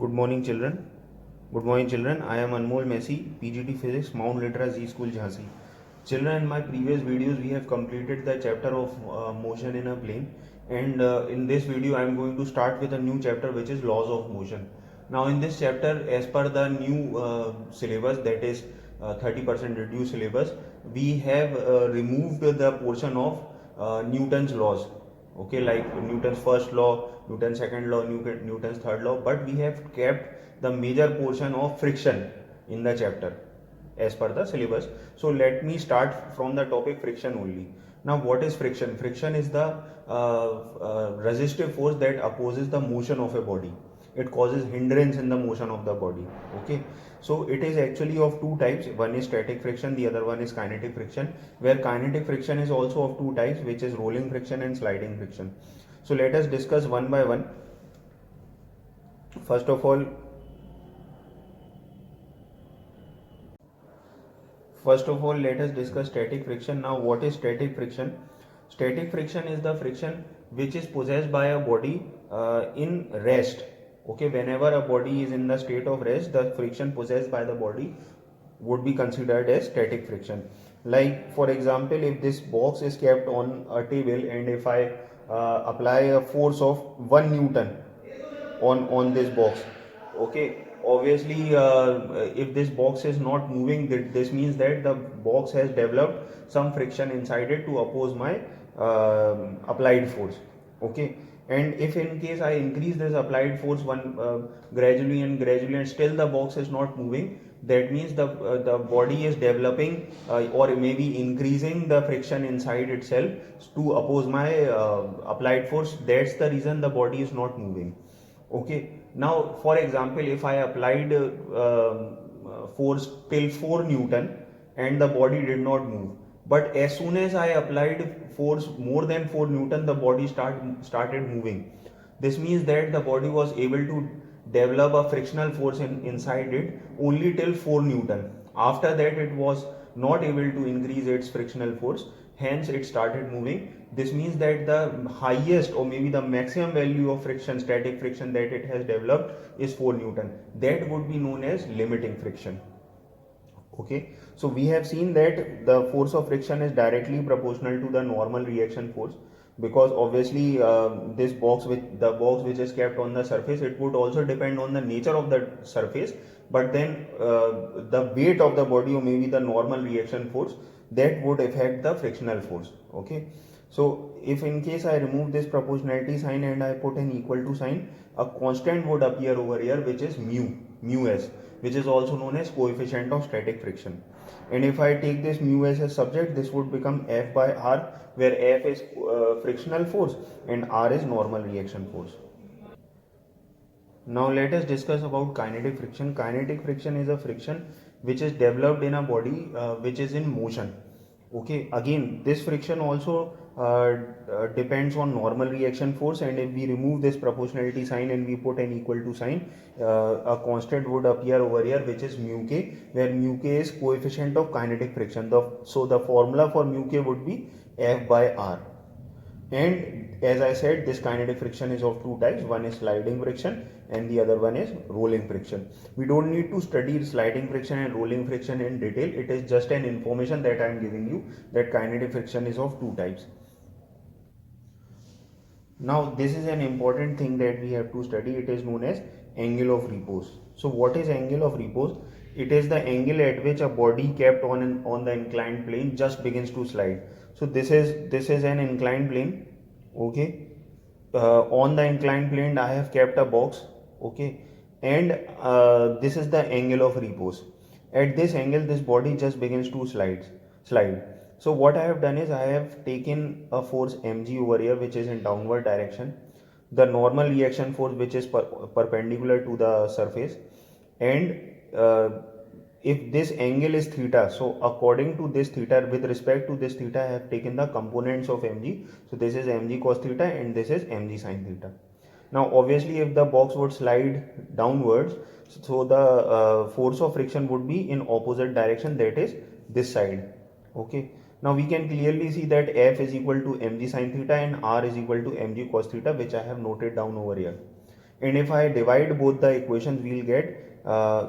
Good morning, children. Good morning, children. I am Anmol Messi, PGT Physics, Mount Litra Z School, Jhansi. Children, in my previous videos, we have completed the chapter of motion in a plane, and in this video, I am going to start with a new chapter, which is laws of motion. Now, in this chapter, as per the new syllabus, that is 30% reduced syllabus, we have removed the portion of Newton's laws. Okay, like Newton's first law, Newton's second law, Newton's third law, but we have kept the major portion of friction in the chapter as per the syllabus. So let me start from the topic friction only. Now, what is friction? Friction is the resistive force that opposes the motion of a body. It causes hindrance in the motion of the body. Okay, so it is actually of two types. One is static friction, the other one is kinetic friction, where kinetic friction is also of two types, which is rolling friction and sliding friction. So let us discuss one by one. First of all, let us discuss static friction. Now, what is static friction? Static friction is the friction which is possessed by a body in rest. Okay, whenever a body is in the state of rest, the friction possessed by the body would be considered as static friction. Like, for example, if this box is kept on a table and if I apply a force of 1 Newton on this box, okay, obviously if this box is not moving, this means that the box has developed some friction inside it to oppose my applied force. Okay, and if in case I increase this applied force gradually and still the box is not moving, that means the body is developing or maybe increasing the friction inside itself to oppose my applied force. That's the reason the body is not moving. Okay, now for example, if I applied force till 4 Newton and the body did not move, but as soon as I applied force more than 4 Newton, the body started moving. This means that the body was able to develop a frictional force inside it only till 4 Newton. After that, it was not able to increase its frictional force, hence it started moving. This means that the highest or maybe the maximum value of friction, static friction, that it has developed is 4 Newton. That would be known as limiting friction. Okay, so we have seen that the force of friction is directly proportional to the normal reaction force, because obviously this box with the box which is kept on the surface, it would also depend on the nature of the surface, but then the weight of the body or maybe the normal reaction force, that would affect the frictional force. Okay, so if in case I remove this proportionality sign and I put an equal to sign, a constant would appear over here, which is mu s, which is also known as coefficient of static friction. And if I take this mu s as subject, this would become F by R, where F is frictional force and R is normal reaction force. Now let us discuss about kinetic friction. Kinetic friction is a friction which is developed in a body which is in motion. Okay, again, this friction also depends on normal reaction force, and if we remove this proportionality sign and we put an equal to sign, a constant would appear over here, which is mu k, where mu k is coefficient of kinetic friction. So the formula for mu k would be F by R. And as I said, this kinetic friction is of two types. One is sliding friction and the other one is rolling friction. We don't need to study sliding friction and rolling friction in detail. It is just an information that I am giving you, that kinetic friction is of two types. Now this is an important thing that we have to study. It is known as angle of repose. So what is angle of repose? It is the angle at which a body kept on the inclined plane just begins to slide. So this is an inclined plane. Okay, on the inclined plane I have kept a box. Okay, and this is the angle of repose. At this angle, this body just begins to slide. So what I have done is I have taken a force mg over here, which is in downward direction, the normal reaction force which is perpendicular to the surface, and if this angle is theta, so according to this theta, with respect to this theta, I have taken the components of mg. So this is mg cos theta and this is mg sin theta. Now obviously if the box would slide downwards, so the force of friction would be in opposite direction, that is this side. Okay, now we can clearly see that F is equal to mg sin theta and R is equal to mg cos theta, which I have noted down over here. and if I divide both the equations, we'll get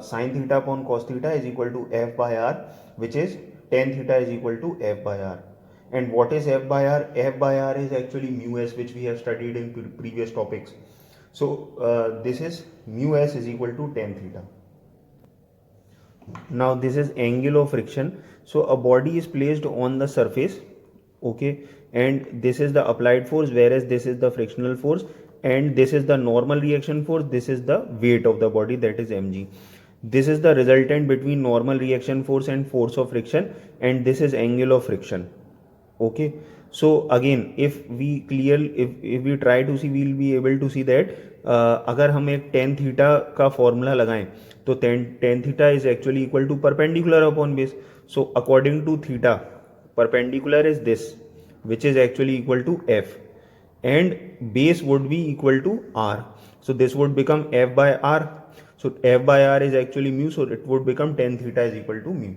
sin theta upon cos theta is equal to f by r, which is tan theta is equal to f by r. And what is f by r? F by r is actually mu s, which we have studied in previous topics. So this is mu s is equal to tan theta. Now this is angle of friction. So a body is placed on the surface, okay, and this is the applied force, whereas this is the frictional force, and this is the normal reaction force, this is the weight of the body, that is mg. This is the resultant between normal reaction force and force of friction, and this is angle of friction. Okay, so again if we try to see, we'll be able to see that अगर हम एक tan theta का formula लगाएं तो tan theta is actually equal to perpendicular upon base. So according to theta, perpendicular is this, which is actually equal to f, and base would be equal to r. So this would become f by r. So f by r is actually mu, so it would become tan theta is equal to mu.